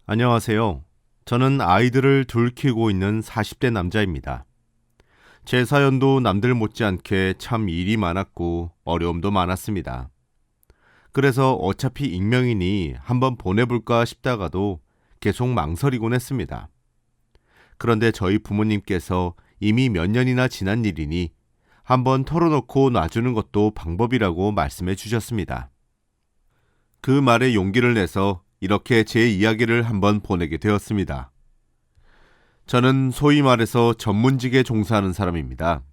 안녕하세요. 저는 아이들을 둘 키우고 있는 40대 남자입니다. 제 사연도 남들 못지않게 참 일이 많았고 어려움도 많았습니다. 그래서 어차피 익명이니 한번 보내볼까 싶다가도 계속 망설이곤 했습니다. 그런데 저희 부모님께서 이미 몇 년이나 지난 일이니 한번 털어놓고 놔주는 것도 방법이라고 말씀해 주셨습니다. 그 말에 용기를 내서 이렇게 제 이야기를 한번 보내게 되었습니다. 저는 소위 말해서 전문직에 종사하는 사람입니다.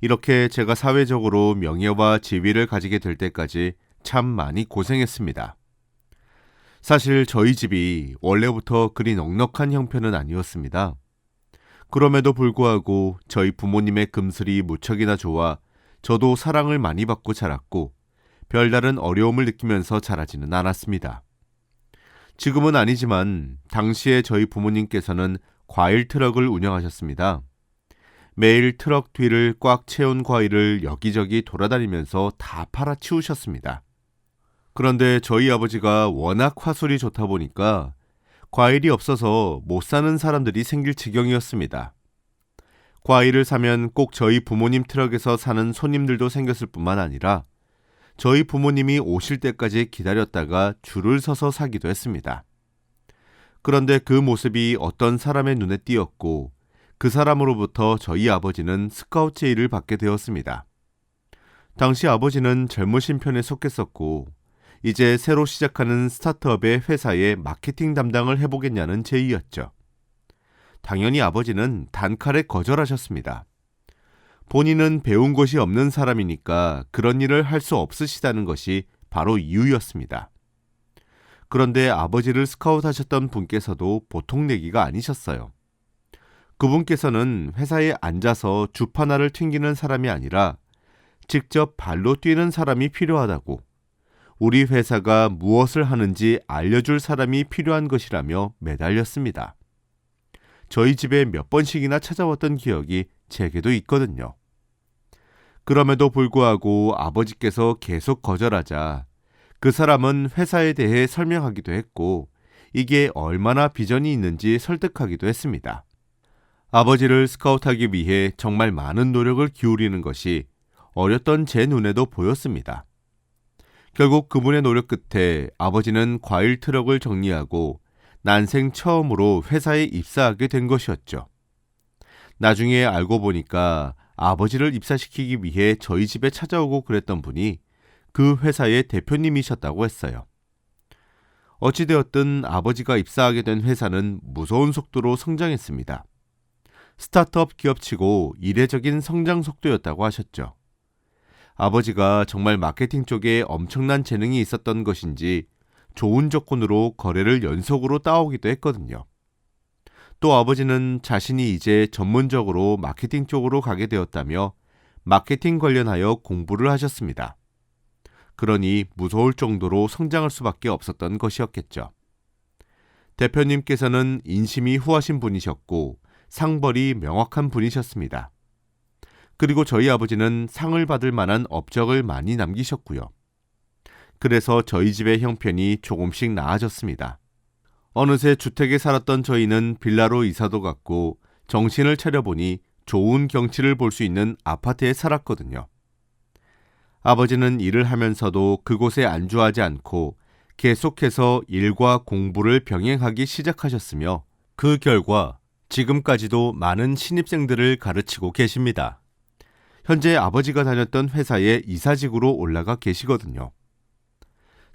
이렇게 제가 사회적으로 명예와 지위를 가지게 될 때까지 참 많이 고생했습니다. 사실 저희 집이 원래부터 그리 넉넉한 형편은 아니었습니다. 그럼에도 불구하고 저희 부모님의 금슬이 무척이나 좋아 저도 사랑을 많이 받고 자랐고 별다른 어려움을 느끼면서 자라지는 않았습니다. 지금은 아니지만 당시에 저희 부모님께서는 과일 트럭을 운영하셨습니다. 매일 트럭 뒤를 꽉 채운 과일을 여기저기 돌아다니면서 다 팔아치우셨습니다. 그런데 저희 아버지가 워낙 화술이 좋다 보니까 과일이 없어서 못 사는 사람들이 생길 지경이었습니다. 과일을 사면 꼭 저희 부모님 트럭에서 사는 손님들도 생겼을 뿐만 아니라 저희 부모님이 오실 때까지 기다렸다가 줄을 서서 사기도 했습니다. 그런데 그 모습이 어떤 사람의 눈에 띄었고 그 사람으로부터 저희 아버지는 스카우트 제의를 받게 되었습니다. 당시 아버지는 젊으신 편에 속했었고 이제 새로 시작하는 스타트업의 회사의 마케팅 담당을 해보겠냐는 제의였죠. 당연히 아버지는 단칼에 거절하셨습니다. 본인은 배운 것이 없는 사람이니까 그런 일을 할 수 없으시다는 것이 바로 이유였습니다. 그런데 아버지를 스카우트하셨던 분께서도 보통 내기가 아니셨어요. 그분께서는 회사에 앉아서 주파나를 튕기는 사람이 아니라 직접 발로 뛰는 사람이 필요하다고, 우리 회사가 무엇을 하는지 알려줄 사람이 필요한 것이라며 매달렸습니다. 저희 집에 몇 번씩이나 찾아왔던 기억이 제게도 있거든요. 그럼에도 불구하고 아버지께서 계속 거절하자 그 사람은 회사에 대해 설명하기도 했고 이게 얼마나 비전이 있는지 설득하기도 했습니다. 아버지를 스카우트하기 위해 정말 많은 노력을 기울이는 것이 어렸던 제 눈에도 보였습니다. 결국 그분의 노력 끝에 아버지는 과일 트럭을 정리하고 난생 처음으로 회사에 입사하게 된 것이었죠. 나중에 알고 보니까 아버지를 입사시키기 위해 저희 집에 찾아오고 그랬던 분이 그 회사의 대표님이셨다고 했어요. 어찌되었든 아버지가 입사하게 된 회사는 무서운 속도로 성장했습니다. 스타트업 기업치고 이례적인 성장 속도였다고 하셨죠. 아버지가 정말 마케팅 쪽에 엄청난 재능이 있었던 것인지 좋은 조건으로 거래를 연속으로 따오기도 했거든요. 또 아버지는 자신이 이제 전문적으로 마케팅 쪽으로 가게 되었다며 마케팅 관련하여 공부를 하셨습니다. 그러니 무서울 정도로 성장할 수밖에 없었던 것이었겠죠. 대표님께서는 인심이 후하신 분이셨고 상벌이 명확한 분이셨습니다. 그리고 저희 아버지는 상을 받을 만한 업적을 많이 남기셨고요. 그래서 저희 집의 형편이 조금씩 나아졌습니다. 어느새 주택에 살았던 저희는 빌라로 이사도 갔고 정신을 차려보니 좋은 경치를 볼 수 있는 아파트에 살았거든요. 아버지는 일을 하면서도 그곳에 안주하지 않고 계속해서 일과 공부를 병행하기 시작하셨으며 그 결과 지금까지도 많은 신입생들을 가르치고 계십니다. 현재 아버지가 다녔던 회사에 이사직으로 올라가 계시거든요.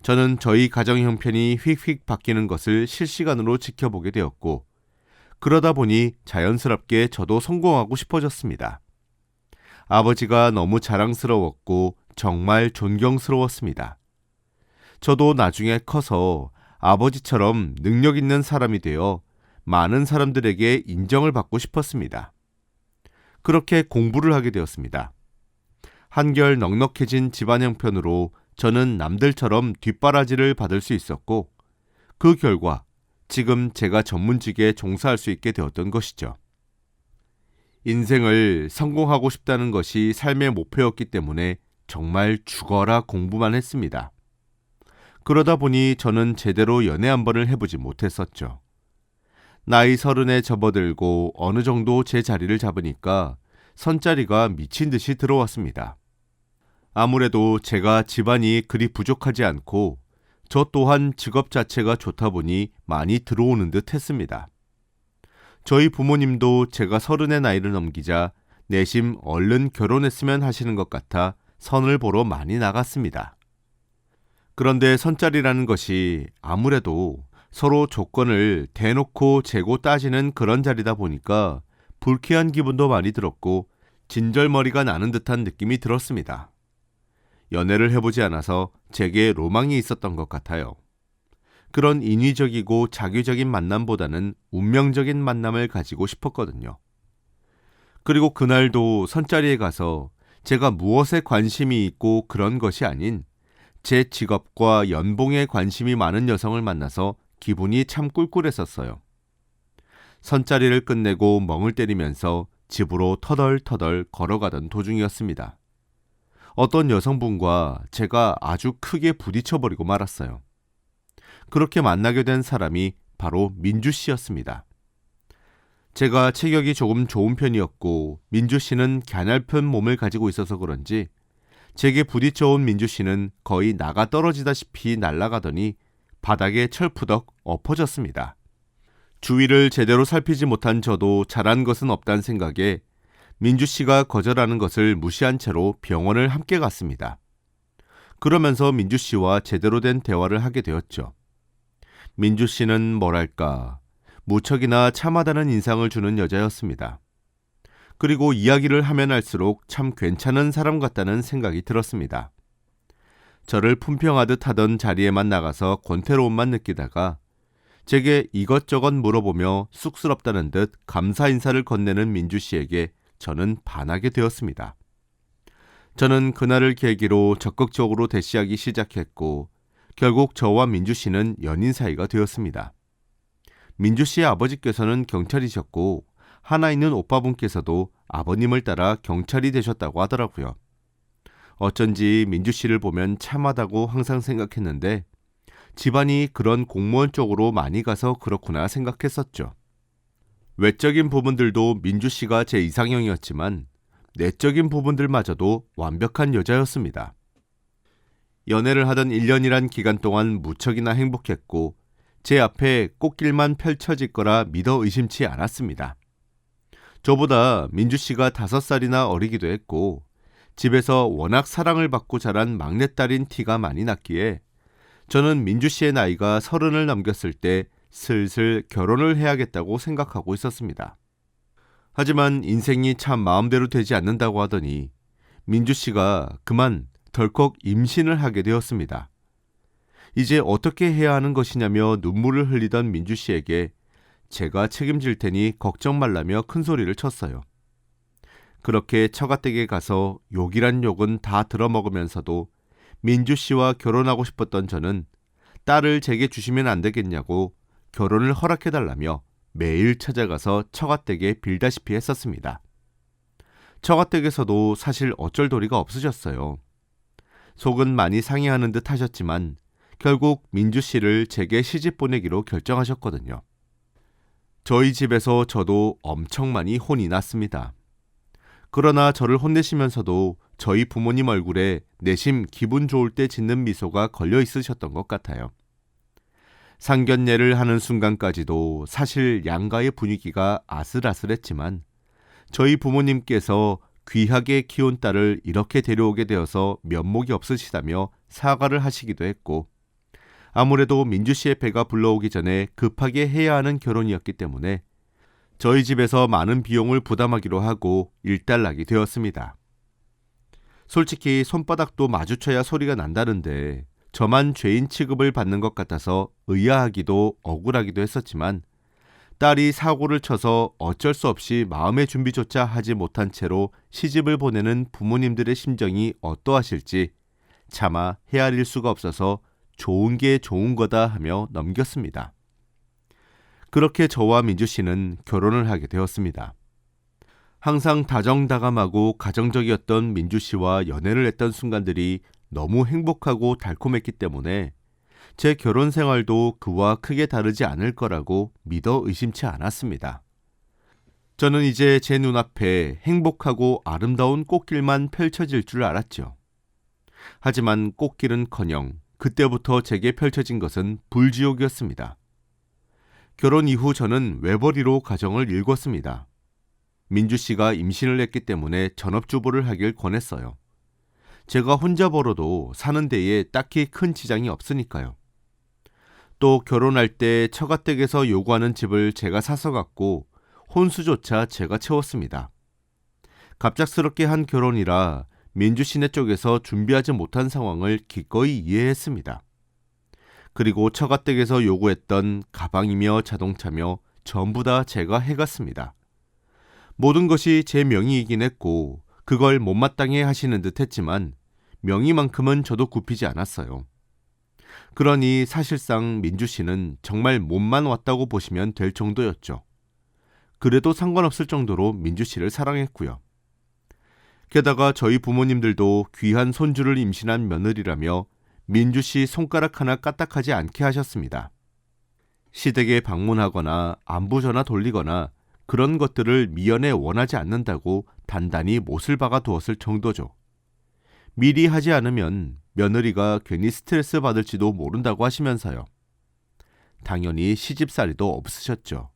저는 저희 가정 형편이 휙휙 바뀌는 것을 실시간으로 지켜보게 되었고 그러다 보니 자연스럽게 저도 성공하고 싶어졌습니다. 아버지가 너무 자랑스러웠고 정말 존경스러웠습니다. 저도 나중에 커서 아버지처럼 능력 있는 사람이 되어 많은 사람들에게 인정을 받고 싶었습니다. 그렇게 공부를 하게 되었습니다. 한결 넉넉해진 집안 형편으로 저는 남들처럼 뒷바라지를 받을 수 있었고 그 결과 지금 제가 전문직에 종사할 수 있게 되었던 것이죠. 인생을 성공하고 싶다는 것이 삶의 목표였기 때문에 정말 죽어라 공부만 했습니다. 그러다 보니 저는 제대로 연애 한 번을 해보지 못했었죠. 나이 30에 접어들고 어느 정도 제 자리를 잡으니까 선자리가 미친 듯이 들어왔습니다. 아무래도 제가 집안이 그리 부족하지 않고 저 또한 직업 자체가 좋다 보니 많이 들어오는 듯 했습니다. 저희 부모님도 제가 30의 나이를 넘기자 내심 얼른 결혼했으면 하시는 것 같아 선을 보러 많이 나갔습니다. 그런데 선자리라는 것이 아무래도 서로 조건을 대놓고 재고 따지는 그런 자리다 보니까 불쾌한 기분도 많이 들었고 진절머리가 나는 듯한 느낌이 들었습니다. 연애를 해보지 않아서 제게 로망이 있었던 것 같아요. 그런 인위적이고 자규적인 만남보다는 운명적인 만남을 가지고 싶었거든요. 그리고 그날도 선자리에 가서 제가 무엇에 관심이 있고 그런 것이 아닌 제 직업과 연봉에 관심이 많은 여성을 만나서 기분이 참 꿀꿀했었어요. 선자리를 끝내고 멍을 때리면서 집으로 터덜터덜 걸어가던 도중이었습니다. 어떤 여성분과 제가 아주 크게 부딪혀버리고 말았어요. 그렇게 만나게 된 사람이 바로 민주 씨였습니다. 제가 체격이 조금 좋은 편이었고 민주 씨는 갸냘픈 몸을 가지고 있어서 그런지 제게 부딪혀온 민주 씨는 거의 나가 떨어지다시피 날아가더니 바닥에 철푸덕 엎어졌습니다. 주위를 제대로 살피지 못한 저도 잘한 것은 없다는 생각에 민주 씨가 거절하는 것을 무시한 채로 병원을 함께 갔습니다. 그러면서 민주 씨와 제대로 된 대화를 하게 되었죠. 민주 씨는 뭐랄까 무척이나 참하다는 인상을 주는 여자였습니다. 그리고 이야기를 하면 할수록 참 괜찮은 사람 같다는 생각이 들었습니다. 저를 품평하듯 하던 자리에만 나가서 권태로움만 느끼다가 제게 이것저것 물어보며 쑥스럽다는 듯 감사 인사를 건네는 민주 씨에게 저는 반하게 되었습니다. 저는 그날을 계기로 적극적으로 대시하기 시작했고 결국 저와 민주 씨는 연인 사이가 되었습니다. 민주 씨의 아버지께서는 경찰이셨고 하나 있는 오빠분께서도 아버님을 따라 경찰이 되셨다고 하더라고요. 어쩐지 민주 씨를 보면 참하다고 항상 생각했는데 집안이 그런 공무원 쪽으로 많이 가서 그렇구나 생각했었죠. 외적인 부분들도 민주 씨가 제 이상형이었지만 내적인 부분들마저도 완벽한 여자였습니다. 연애를 하던 1년이란 기간 동안 무척이나 행복했고 제 앞에 꽃길만 펼쳐질 거라 믿어 의심치 않았습니다. 저보다 민주 씨가 5살이나 어리기도 했고 집에서 워낙 사랑을 받고 자란 막내딸인 티가 많이 났기에 저는 민주 씨의 나이가 30을 넘겼을 때 슬슬 결혼을 해야겠다고 생각하고 있었습니다. 하지만 인생이 참 마음대로 되지 않는다고 하더니 민주 씨가 그만 덜컥 임신을 하게 되었습니다. 이제 어떻게 해야 하는 것이냐며 눈물을 흘리던 민주 씨에게 제가 책임질 테니 걱정 말라며 큰 소리를 쳤어요. 그렇게 처가댁에 가서 욕이란 욕은 다 들어먹으면서도 민주 씨와 결혼하고 싶었던 저는 딸을 제게 주시면 안 되겠냐고 결혼을 허락해달라며 매일 찾아가서 처가댁에 빌다시피 했었습니다. 처가댁에서도 사실 어쩔 도리가 없으셨어요. 속은 많이 상해하는 듯 하셨지만 결국 민주 씨를 제게 시집 보내기로 결정하셨거든요. 저희 집에서 저도 엄청 많이 혼이 났습니다. 그러나 저를 혼내시면서도 저희 부모님 얼굴에 내심 기분 좋을 때 짓는 미소가 걸려 있으셨던 것 같아요. 상견례를 하는 순간까지도 사실 양가의 분위기가 아슬아슬했지만 저희 부모님께서 귀하게 키운 딸을 이렇게 데려오게 되어서 면목이 없으시다며 사과를 하시기도 했고 아무래도 민주 씨의 배가 불러오기 전에 급하게 해야 하는 결혼이었기 때문에 저희 집에서 많은 비용을 부담하기로 하고 일단락이 되었습니다. 솔직히 손바닥도 마주쳐야 소리가 난다는데 저만 죄인 취급을 받는 것 같아서 의아하기도 억울하기도 했었지만 딸이 사고를 쳐서 어쩔 수 없이 마음의 준비조차 하지 못한 채로 시집을 보내는 부모님들의 심정이 어떠하실지 차마 헤아릴 수가 없어서 좋은 게 좋은 거다 하며 넘겼습니다. 그렇게 저와 민주 씨는 결혼을 하게 되었습니다. 항상 다정다감하고 가정적이었던 민주 씨와 연애를 했던 순간들이 너무 행복하고 달콤했기 때문에 제 결혼 생활도 그와 크게 다르지 않을 거라고 믿어 의심치 않았습니다. 저는 이제 제 눈앞에 행복하고 아름다운 꽃길만 펼쳐질 줄 알았죠. 하지만 꽃길은커녕 그때부터 제게 펼쳐진 것은 불지옥이었습니다. 결혼 이후 저는 외벌이로 가정을 일궜습니다. 민주 씨가 임신을 했기 때문에 전업주부를 하길 권했어요. 제가 혼자 벌어도 사는 데에 딱히 큰 지장이 없으니까요. 또 결혼할 때 처가댁에서 요구하는 집을 제가 사서 갔고 혼수조차 제가 채웠습니다. 갑작스럽게 한 결혼이라 민주 씨네 쪽에서 준비하지 못한 상황을 기꺼이 이해했습니다. 그리고 처가댁에서 요구했던 가방이며 자동차며 전부 다 제가 해갔습니다. 모든 것이 제 명의이긴 했고 그걸 못마땅해 하시는 듯 했지만 명의만큼은 저도 굽히지 않았어요. 그러니 사실상 민주 씨는 정말 몸만 왔다고 보시면 될 정도였죠. 그래도 상관없을 정도로 민주 씨를 사랑했고요. 게다가 저희 부모님들도 귀한 손주를 임신한 며느리라며 민주 씨 손가락 하나 까딱하지 않게 하셨습니다. 시댁에 방문하거나 안부 전화 돌리거나 그런 것들을 미연에 원하지 않는다고 단단히 못을 박아 두었을 정도죠. 미리 하지 않으면 며느리가 괜히 스트레스 받을지도 모른다고 하시면서요. 당연히 시집살이도 없으셨죠.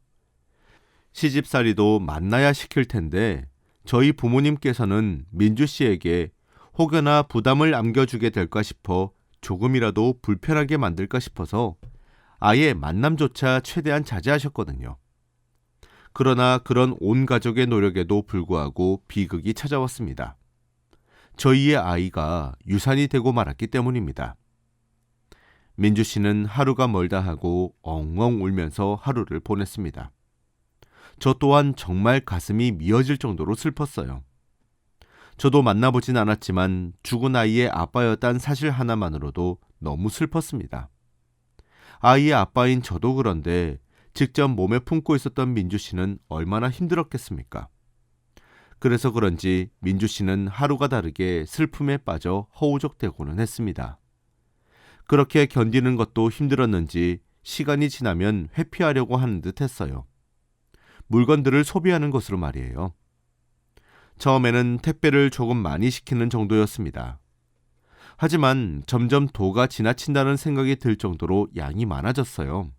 시집살이도 만나야 시킬 텐데 저희 부모님께서는 민주 씨에게 혹여나 부담을 안겨주게 될까 싶어 조금이라도 불편하게 만들까 싶어서 아예 만남조차 최대한 자제하셨거든요. 그러나 그런 온 가족의 노력에도 불구하고 비극이 찾아왔습니다. 저희의 아이가 유산이 되고 말았기 때문입니다. 민주 씨는 하루가 멀다 하고 엉엉 울면서 하루를 보냈습니다. 저 또한 정말 가슴이 미어질 정도로 슬펐어요. 저도 만나보진 않았지만 죽은 아이의 아빠였다는 사실 하나만으로도 너무 슬펐습니다. 아이의 아빠인 저도 그런데 직접 몸에 품고 있었던 민주 씨는 얼마나 힘들었겠습니까? 그래서 그런지 민주 씨는 하루가 다르게 슬픔에 빠져 허우적대고는 했습니다. 그렇게 견디는 것도 힘들었는지 시간이 지나면 회피하려고 하는 듯 했어요. 물건들을 소비하는 것으로 말이에요. 처음에는 택배를 조금 많이 시키는 정도였습니다. 하지만 점점 도가 지나친다는 생각이 들 정도로 양이 많아졌어요.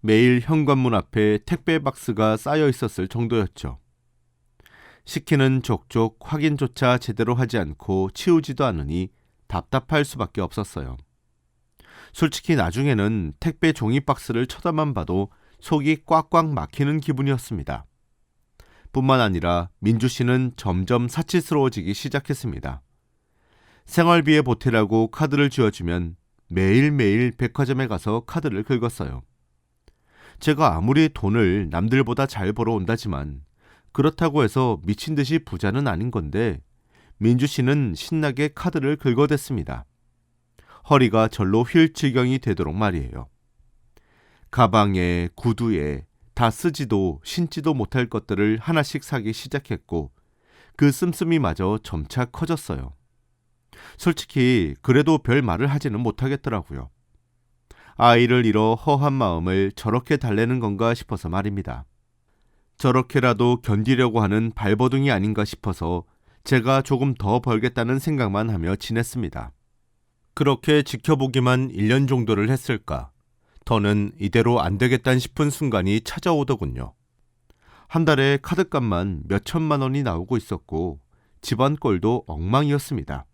매일 현관문 앞에 택배 박스가 쌓여 있었을 정도였죠. 시키는 족족 확인조차 제대로 하지 않고 치우지도 않으니 답답할 수밖에 없었어요. 솔직히 나중에는 택배 종이 박스를 쳐다만 봐도 속이 꽉꽉 막히는 기분이었습니다. 뿐만 아니라 민주 씨는 점점 사치스러워지기 시작했습니다. 생활비에 보태라고 카드를 쥐어주면 매일매일 백화점에 가서 카드를 긁었어요. 제가 아무리 돈을 남들보다 잘 벌어온다지만 그렇다고 해서 미친 듯이 부자는 아닌 건데 민주 씨는 신나게 카드를 긁어댔습니다. 허리가 절로 휠 지경이 되도록 말이에요. 가방에 구두에 다 쓰지도 신지도 못할 것들을 하나씩 사기 시작했고 그 씀씀이마저 점차 커졌어요. 솔직히 그래도 별 말을 하지는 못하겠더라고요. 아이를 잃어 허한 마음을 저렇게 달래는 건가 싶어서 말입니다. 저렇게라도 견디려고 하는 발버둥이 아닌가 싶어서 제가 조금 더 벌겠다는 생각만 하며 지냈습니다. 그렇게 지켜보기만 1년 정도를 했을까? 더는 이대로 안 되겠다는 싶은 순간이 찾아오더군요. 한 달에 카드값만 몇 천만 원이 나오고 있었고 집안 꼴도 엉망이었습니다.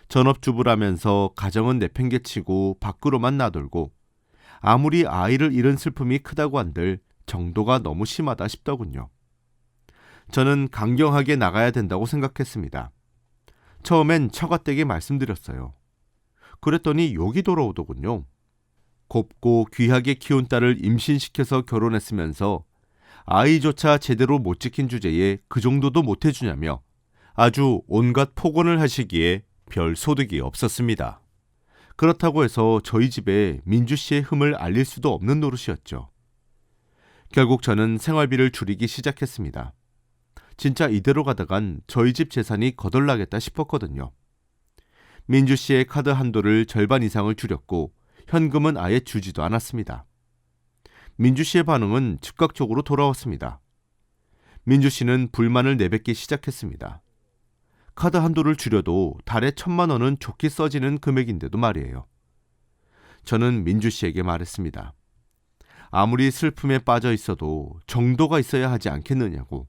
전업주부라면서 가정은 내팽개치고 밖으로만 나돌고 아무리 아이를 잃은 슬픔이 크다고 한들 정도가 너무 심하다 싶더군요. 저는 강경하게 나가야 된다고 생각했습니다. 처음엔 처가댁에 말씀드렸어요. 그랬더니 욕이 돌아오더군요. 곱고 귀하게 키운 딸을 임신시켜서 결혼했으면서 아이조차 제대로 못 지킨 주제에 그 정도도 못 해주냐며 아주 온갖 폭언을 하시기에 별 소득이 없었습니다. 그렇다고 해서 저희 집에 민주 씨의 흠을 알릴 수도 없는 노릇이었죠. 결국 저는 생활비를 줄이기 시작했습니다. 진짜 이대로 가다간 저희 집 재산이 거덜나겠다 싶었거든요. 민주 씨의 카드 한도를 절반 이상을 줄였고 현금은 아예 주지도 않았습니다. 민주 씨의 반응은 즉각적으로 돌아왔습니다. 민주 씨는 불만을 내뱉기 시작했습니다. 카드 한도를 줄여도 달에 1,000만 원은 좋게 써지는 금액인데도 말이에요. 저는 민주 씨에게 말했습니다. 아무리 슬픔에 빠져 있어도 정도가 있어야 하지 않겠느냐고.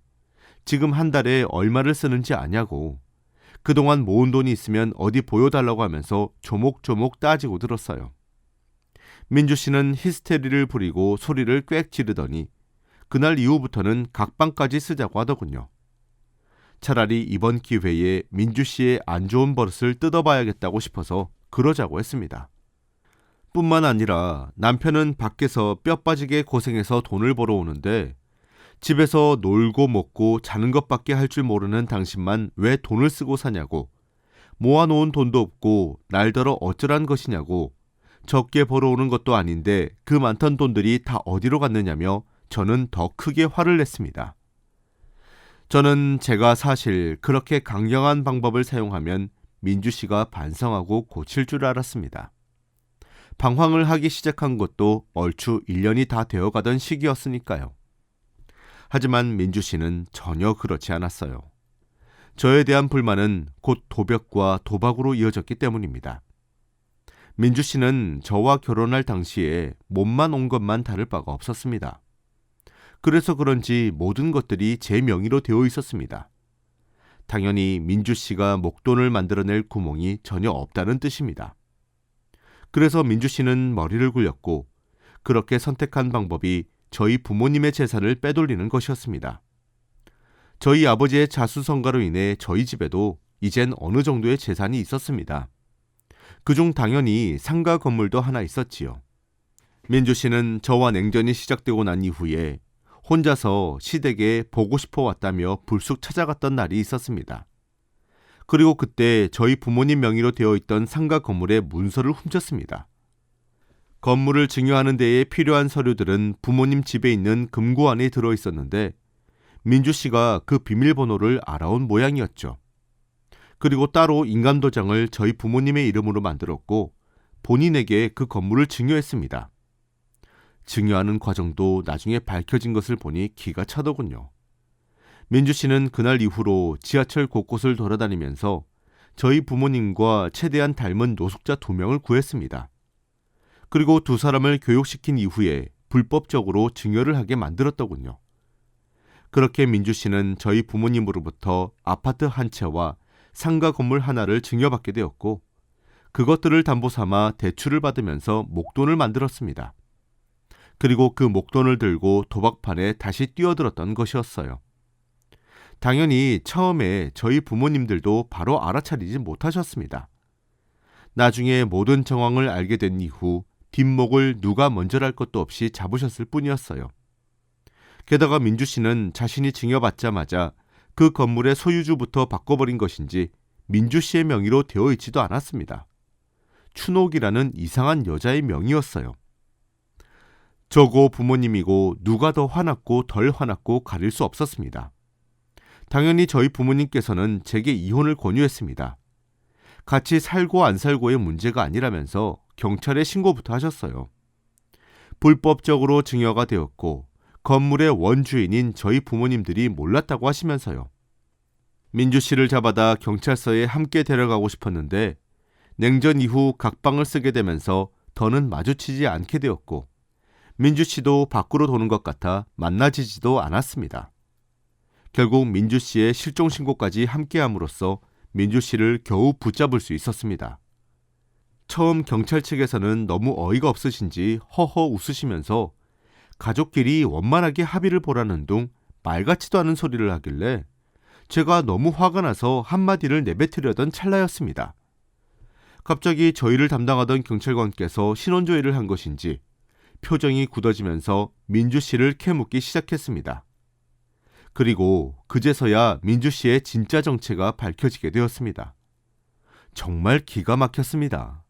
지금 한 달에 얼마를 쓰는지 아냐고. 그동안 모은 돈이 있으면 어디 보여달라고 하면서 조목조목 따지고 들었어요. 민주 씨는 히스테리를 부리고 소리를 꽥 지르더니 그날 이후부터는 각방까지 쓰자고 하더군요. 차라리 이번 기회에 민주 씨의 안 좋은 버릇을 뜯어봐야겠다고 싶어서 그러자고 했습니다. 뿐만 아니라 남편은 밖에서 뼈 빠지게 고생해서 돈을 벌어오는데 집에서 놀고 먹고 자는 것밖에 할 줄 모르는 당신만 왜 돈을 쓰고 사냐고, 모아놓은 돈도 없고 날더러 어쩌란 것이냐고, 적게 벌어오는 것도 아닌데 그 많던 돈들이 다 어디로 갔느냐며 저는 더 크게 화를 냈습니다. 저는 제가 사실 그렇게 강경한 방법을 사용하면 민주 씨가 반성하고 고칠 줄 알았습니다. 방황을 하기 시작한 것도 얼추 1년이 다 되어가던 시기였으니까요. 하지만 민주 씨는 전혀 그렇지 않았어요. 저에 대한 불만은 곧 도벽과 도박으로 이어졌기 때문입니다. 민주 씨는 저와 결혼할 당시에 몸만 온 것만 다를 바가 없었습니다. 그래서 그런지 모든 것들이 제 명의로 되어 있었습니다. 당연히 민주 씨가 목돈을 만들어낼 구멍이 전혀 없다는 뜻입니다. 그래서 민주 씨는 머리를 굴렸고 그렇게 선택한 방법이 저희 부모님의 재산을 빼돌리는 것이었습니다. 저희 아버지의 자수성가로 인해 저희 집에도 이젠 어느 정도의 재산이 있었습니다. 그중 당연히 상가 건물도 하나 있었지요. 민주 씨는 저와 냉전이 시작되고 난 이후에 혼자서 시댁에 보고 싶어 왔다며 불쑥 찾아갔던 날이 있었습니다. 그리고 그때 저희 부모님 명의로 되어 있던 상가 건물의 문서를 훔쳤습니다. 건물을 증여하는 데에 필요한 서류들은 부모님 집에 있는 금고 안에 들어 있었는데 민주 씨가 그 비밀번호를 알아온 모양이었죠. 그리고 따로 인감도장을 저희 부모님의 이름으로 만들었고 본인에게 그 건물을 증여했습니다. 증여하는 과정도 나중에 밝혀진 것을 보니 기가 차더군요. 민주 씨는 그날 이후로 지하철 곳곳을 돌아다니면서 저희 부모님과 최대한 닮은 노숙자 2명을 구했습니다. 그리고 2사람을 교육시킨 이후에 불법적으로 증여를 하게 만들었더군요. 그렇게 민주 씨는 저희 부모님으로부터 아파트 한 채와 상가 건물 하나를 증여받게 되었고 그것들을 담보 삼아 대출을 받으면서 목돈을 만들었습니다. 그리고 그 목돈을 들고 도박판에 다시 뛰어들었던 것이었어요. 당연히 처음에 저희 부모님들도 바로 알아차리지 못하셨습니다. 나중에 모든 정황을 알게 된 이후 뒷목을 누가 먼저랄 것도 없이 잡으셨을 뿐이었어요. 게다가 민주 씨는 자신이 증여받자마자 그 건물의 소유주부터 바꿔버린 것인지 민주 씨의 명의로 되어 있지도 않았습니다. 춘옥이라는 이상한 여자의 명의였어요. 저고 부모님이고 누가 더 화났고 덜 화났고 가릴 수 없었습니다. 당연히 저희 부모님께서는 제게 이혼을 권유했습니다. 같이 살고 안 살고의 문제가 아니라면서 경찰에 신고부터 하셨어요. 불법적으로 증여가 되었고 건물의 원주인인 저희 부모님들이 몰랐다고 하시면서요. 민주 씨를 잡아다 경찰서에 함께 데려가고 싶었는데 냉전 이후 각방을 쓰게 되면서 더는 마주치지 않게 되었고 민주 씨도 밖으로 도는 것 같아 만나지지도 않았습니다. 결국 민주 씨의 실종 신고까지 함께함으로써 민주 씨를 겨우 붙잡을 수 있었습니다. 처음 경찰 측에서는 너무 어이가 없으신지 허허 웃으시면서 가족끼리 원만하게 합의를 보라는 둥 말 같지도 않은 소리를 하길래 제가 너무 화가 나서 한마디를 내뱉으려던 찰나였습니다. 갑자기 저희를 담당하던 경찰관께서 신원조회를 한 것인지 표정이 굳어지면서 민주 씨를 캐묻기 시작했습니다. 그리고 그제서야 민주 씨의 진짜 정체가 밝혀지게 되었습니다. 정말 기가 막혔습니다.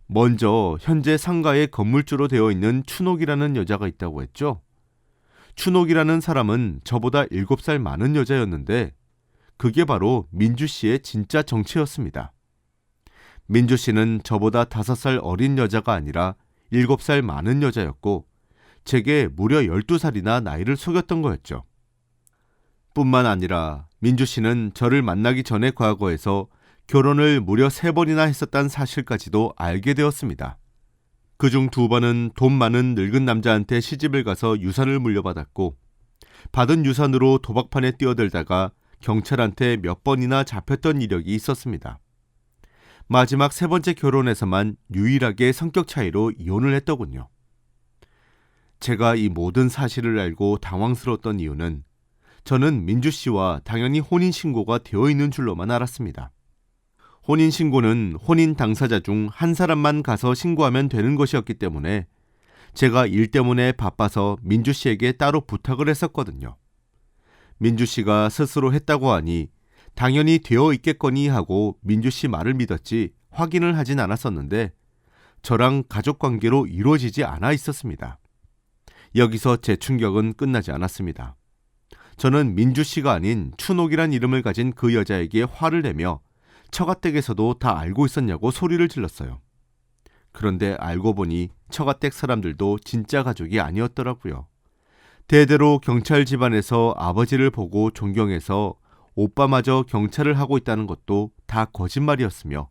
먼저 현재 상가의 건물주로 되어 있는 춘옥이라는 여자가 있다고 했죠. 춘옥이라는 사람은 저보다 7살 많은 여자였는데 그게 바로 민주 씨의 진짜 정체였습니다. 민주 씨는 저보다 5살 어린 여자가 아니라 7살 많은 여자였고 제게 무려 12살이나 나이를 속였던 거였죠. 뿐만 아니라 민주 씨는 저를 만나기 전의 과거에서 결혼을 무려 3번이나 했었다는 사실까지도 알게 되었습니다. 그중 2번은 돈 많은 늙은 남자한테 시집을 가서 유산을 물려받았고 받은 유산으로 도박판에 뛰어들다가 경찰한테 몇 번이나 잡혔던 이력이 있었습니다. 마지막 3번째 결혼에서만 유일하게 성격 차이로 이혼을 했더군요. 제가 이 모든 사실을 알고 당황스러웠던 이유는 저는 민주 씨와 당연히 혼인신고가 되어 있는 줄로만 알았습니다. 혼인신고는 혼인 당사자 중 한 사람만 가서 신고하면 되는 것이었기 때문에 제가 일 때문에 바빠서 민주 씨에게 따로 부탁을 했었거든요. 민주 씨가 스스로 했다고 하니 당연히 되어 있겠거니 하고 민주 씨 말을 믿었지 확인을 하진 않았었는데 저랑 가족관계로 이루어지지 않아 있었습니다. 여기서 제 충격은 끝나지 않았습니다. 저는 민주 씨가 아닌 춘옥이란 이름을 가진 그 여자에게 화를 내며 처가댁에서도 다 알고 있었냐고 소리를 질렀어요. 그런데 알고 보니 처가댁 사람들도 진짜 가족이 아니었더라고요. 대대로 경찰 집안에서 아버지를 보고 존경해서 오빠마저 경찰을 하고 있다는 것도 다 거짓말이었으며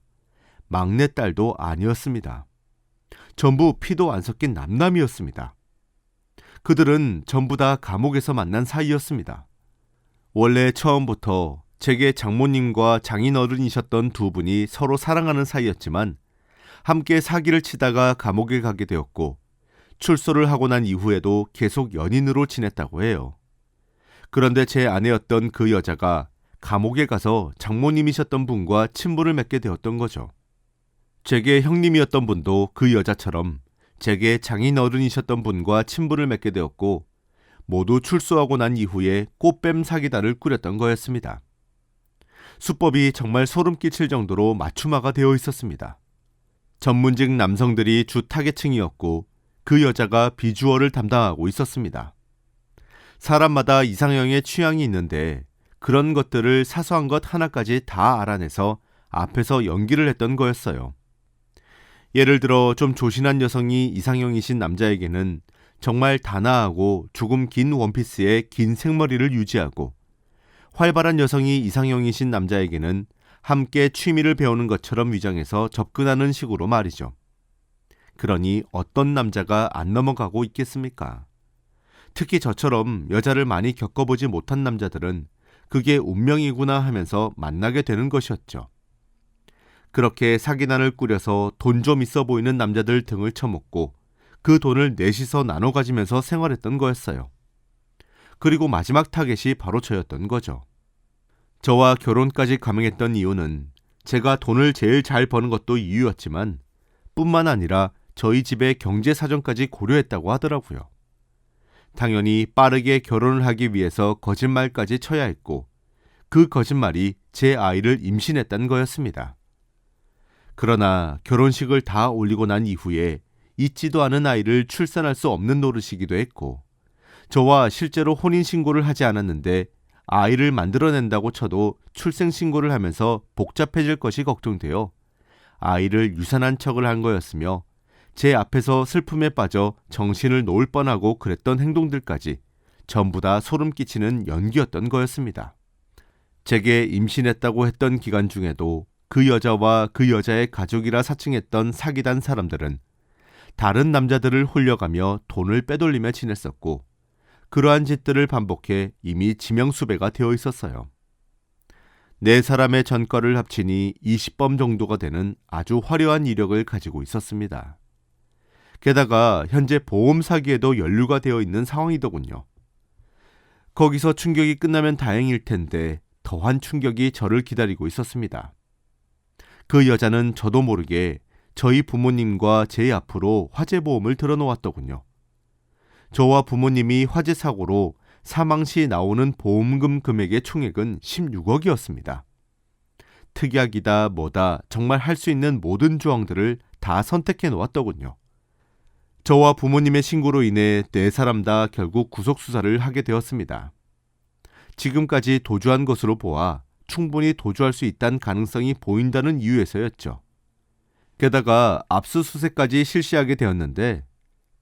막내딸도 아니었습니다. 전부 피도 안 섞인 남남이었습니다. 그들은 전부 다 감옥에서 만난 사이였습니다. 원래 처음부터 제게 장모님과 장인어른이셨던 2분이 서로 사랑하는 사이였지만 함께 사기를 치다가 감옥에 가게 되었고 출소를 하고 난 이후에도 계속 연인으로 지냈다고 해요. 그런데 제 아내였던 그 여자가 감옥에 가서 장모님이셨던 분과 친분을 맺게 되었던 거죠. 제게 형님이었던 분도 그 여자처럼 제게 장인어른이셨던 분과 친분을 맺게 되었고 모두 출소하고 난 이후에 꽃뱀 사기단을 꾸렸던 거였습니다. 수법이 정말 소름 끼칠 정도로 맞춤화가 되어 있었습니다. 전문직 남성들이 주 타겟층이었고 그 여자가 비주얼을 담당하고 있었습니다. 사람마다 이상형의 취향이 있는데 그런 것들을 사소한 것 하나까지 다 알아내서 앞에서 연기를 했던 거였어요. 예를 들어 좀 조신한 여성이 이상형이신 남자에게는 정말 단아하고 조금 긴 원피스에 긴 생머리를 유지하고 활발한 여성이 이상형이신 남자에게는 함께 취미를 배우는 것처럼 위장해서 접근하는 식으로 말이죠. 그러니 어떤 남자가 안 넘어가고 있겠습니까? 특히 저처럼 여자를 많이 겪어보지 못한 남자들은 그게 운명이구나 하면서 만나게 되는 것이었죠. 그렇게 사기단을 꾸려서 돈 좀 있어 보이는 남자들 등을 쳐먹고 그 돈을 넷이서 나눠 가지면서 생활했던 거였어요. 그리고 마지막 타겟이 바로 저였던 거죠. 저와 결혼까지 감행했던 이유는 제가 돈을 제일 잘 버는 것도 이유였지만 뿐만 아니라 저희 집의 경제 사정까지 고려했다고 하더라고요. 당연히 빠르게 결혼을 하기 위해서 거짓말까지 쳐야 했고 그 거짓말이 제 아이를 임신했다는 거였습니다. 그러나 결혼식을 다 올리고 난 이후에 있지도 않은 아이를 출산할 수 없는 노릇이기도 했고 저와 실제로 혼인신고를 하지 않았는데 아이를 만들어낸다고 쳐도 출생신고를 하면서 복잡해질 것이 걱정되어 아이를 유산한 척을 한 거였으며 제 앞에서 슬픔에 빠져 정신을 놓을 뻔하고 그랬던 행동들까지 전부 다 소름 끼치는 연기였던 거였습니다. 제게 임신했다고 했던 기간 중에도 그 여자와 그 여자의 가족이라 사칭했던 사기단 사람들은 다른 남자들을 홀려가며 돈을 빼돌리며 지냈었고 그러한 짓들을 반복해 이미 지명수배가 되어 있었어요. 4사람의 전과를 합치니 20범 정도가 되는 아주 화려한 이력을 가지고 있었습니다. 게다가 현재 보험 사기에도 연루가 되어 있는 상황이더군요. 거기서 충격이 끝나면 다행일 텐데 더한 충격이 저를 기다리고 있었습니다. 그 여자는 저도 모르게 저희 부모님과 제 앞으로 화재보험을 들어놓았더군요. 저와 부모님이 화재 사고로 사망 시 나오는 보험금 금액의 총액은 16억이었습니다. 특약이다 뭐다 정말 할 수 있는 모든 조항들을 다 선택해 놓았더군요. 저와 부모님의 신고로 인해 4사람 다 결국 구속수사를 하게 되었습니다. 지금까지 도주한 것으로 보아 충분히 도주할 수 있다는 가능성이 보인다는 이유에서였죠. 게다가 압수수색까지 실시하게 되었는데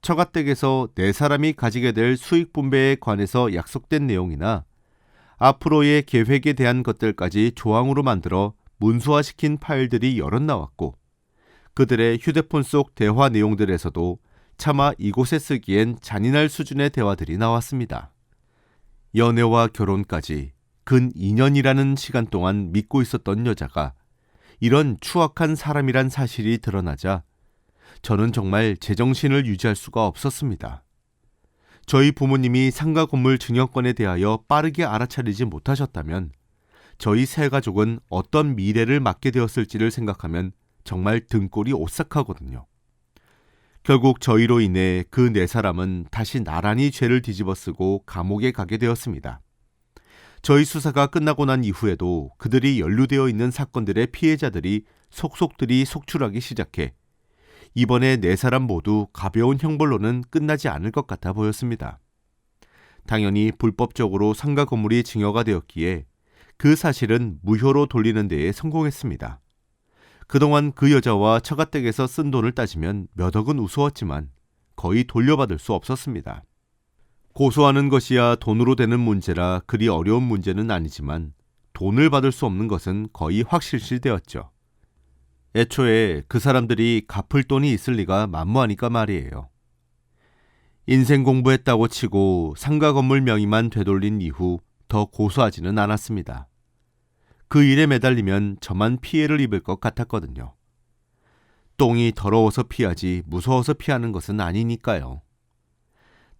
처가댁에서 네 사람이 가지게 될 수익 분배에 관해서 약속된 내용이나 앞으로의 계획에 대한 것들까지 조항으로 만들어 문서화시킨 파일들이 여럿 나왔고 그들의 휴대폰 속 대화 내용들에서도 차마 이곳에 쓰기엔 잔인할 수준의 대화들이 나왔습니다. 연애와 결혼까지 근 2년이라는 시간 동안 믿고 있었던 여자가 이런 추악한 사람이란 사실이 드러나자 저는 정말 제정신을 유지할 수가 없었습니다. 저희 부모님이 상가 건물 증여권에 대하여 빠르게 알아차리지 못하셨다면 저희 세 가족은 어떤 미래를 맞게 되었을지를 생각하면 정말 등골이 오싹하거든요. 결국 저희로 인해 그 네 사람은 다시 나란히 죄를 뒤집어쓰고 감옥에 가게 되었습니다. 저희 수사가 끝나고 난 이후에도 그들이 연루되어 있는 사건들의 피해자들이 속속들이 속출하기 시작해 이번에 네 사람 모두 가벼운 형벌로는 끝나지 않을 것 같아 보였습니다. 당연히 불법적으로 상가 건물이 증여가 되었기에 그 사실은 무효로 돌리는 데에 성공했습니다. 그동안 그 여자와 처가댁에서 쓴 돈을 따지면 몇 억은 우스웠지만 거의 돌려받을 수 없었습니다. 고소하는 것이야 돈으로 되는 문제라 그리 어려운 문제는 아니지만 돈을 받을 수 없는 것은 거의 확실시되었죠. 애초에 그 사람들이 갚을 돈이 있을 리가 만무하니까 말이에요. 인생 공부했다고 치고 상가 건물 명의만 되돌린 이후 더 고소하지는 않았습니다. 그 일에 매달리면 저만 피해를 입을 것 같았거든요. 똥이 더러워서 피하지 무서워서 피하는 것은 아니니까요.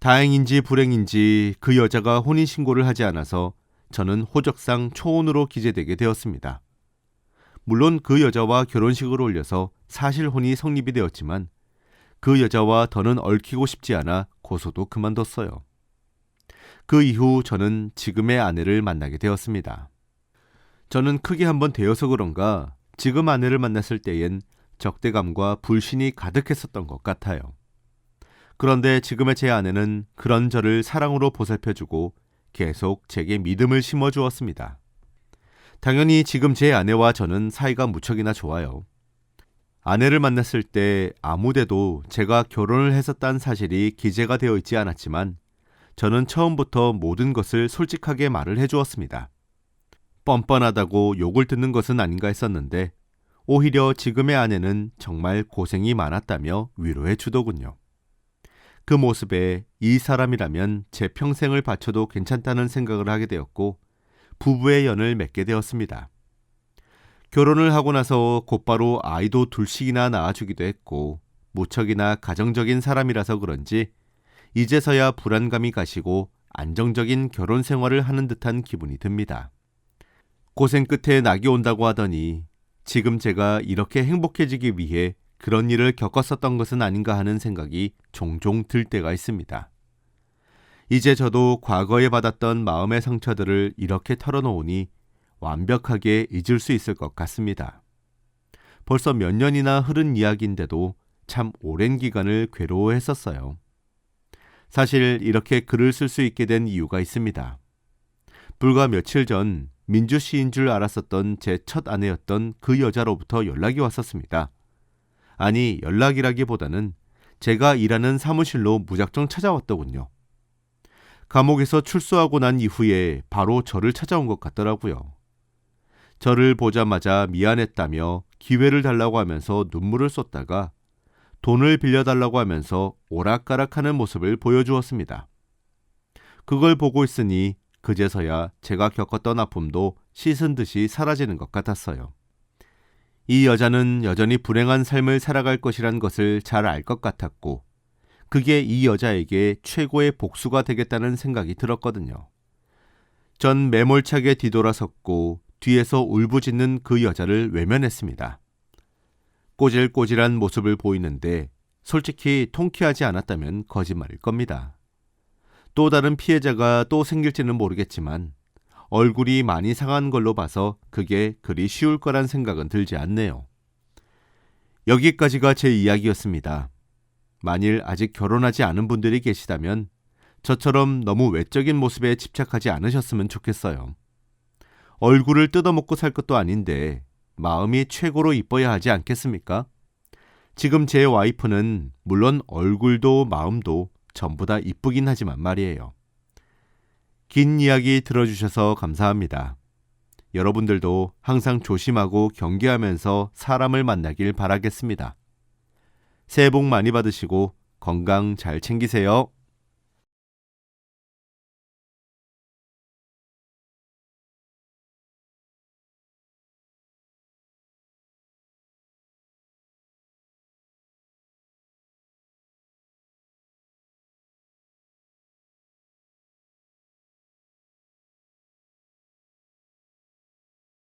다행인지 불행인지 그 여자가 혼인신고를 하지 않아서 저는 호적상 초혼으로 기재되게 되었습니다. 물론 그 여자와 결혼식을 올려서 사실혼이 성립이 되었지만 그 여자와 더는 얽히고 싶지 않아 고소도 그만뒀어요. 그 이후 저는 지금의 아내를 만나게 되었습니다. 저는 크게 한번 데여서 그런가 지금 아내를 만났을 때엔 적대감과 불신이 가득했었던 것 같아요. 그런데 지금의 제 아내는 그런 저를 사랑으로 보살펴주고 계속 제게 믿음을 심어주었습니다. 당연히 지금 제 아내와 저는 사이가 무척이나 좋아요. 아내를 만났을 때 아무데도 제가 결혼을 했었다는 사실이 기재가 되어 있지 않았지만 저는 처음부터 모든 것을 솔직하게 말을 해주었습니다. 뻔뻔하다고 욕을 듣는 것은 아닌가 했었는데 오히려 지금의 아내는 정말 고생이 많았다며 위로해 주더군요. 그 모습에 이 사람이라면 제 평생을 바쳐도 괜찮다는 생각을 하게 되었고 부부의 연을 맺게 되었습니다. 결혼을 하고 나서 곧바로 아이도 둘씩이나 낳아주기도 했고 무척이나 가정적인 사람이라서 그런지 이제서야 불안감이 가시고 안정적인 결혼 생활을 하는 듯한 기분이 듭니다. 고생 끝에 낙이 온다고 하더니 지금 제가 이렇게 행복해지기 위해 그런 일을 겪었었던 것은 아닌가 하는 생각이 종종 들 때가 있습니다. 이제 저도 과거에 받았던 마음의 상처들을 이렇게 털어놓으니 완벽하게 잊을 수 있을 것 같습니다. 벌써 몇 년이나 흐른 이야기인데도 참 오랜 기간을 괴로워했었어요. 사실 이렇게 글을 쓸 수 있게 된 이유가 있습니다. 불과 며칠 전 민주시인 줄 알았었던 제 첫 아내였던 그 여자로부터 연락이 왔었습니다. 아니, 연락이라기보다는 제가 일하는 사무실로 무작정 찾아왔더군요. 감옥에서 출소하고 난 이후에 바로 저를 찾아온 것 같더라고요. 저를 보자마자 미안했다며 기회를 달라고 하면서 눈물을 쏟다가 돈을 빌려달라고 하면서 오락가락하는 모습을 보여주었습니다. 그걸 보고 있으니 그제서야 제가 겪었던 아픔도 씻은 듯이 사라지는 것 같았어요. 이 여자는 여전히 불행한 삶을 살아갈 것이란 것을 잘 알 것 같았고 그게 이 여자에게 최고의 복수가 되겠다는 생각이 들었거든요. 전 매몰차게 뒤돌아섰고 뒤에서 울부짖는 그 여자를 외면했습니다. 꼬질꼬질한 모습을 보이는데 솔직히 통쾌하지 않았다면 거짓말일 겁니다. 또 다른 피해자가 또 생길지는 모르겠지만 얼굴이 많이 상한 걸로 봐서 그게 그리 쉬울 거란 생각은 들지 않네요. 여기까지가 제 이야기였습니다. 만일 아직 결혼하지 않은 분들이 계시다면 저처럼 너무 외적인 모습에 집착하지 않으셨으면 좋겠어요. 얼굴을 뜯어먹고 살 것도 아닌데 마음이 최고로 이뻐야 하지 않겠습니까? 지금 제 와이프는 물론 얼굴도 마음도 전부 다 이쁘긴 하지만 말이에요. 긴 이야기 들어주셔서 감사합니다. 여러분들도 항상 조심하고 경계하면서 사람을 만나길 바라겠습니다. 새해 복 많이 받으시고 건강 잘 챙기세요.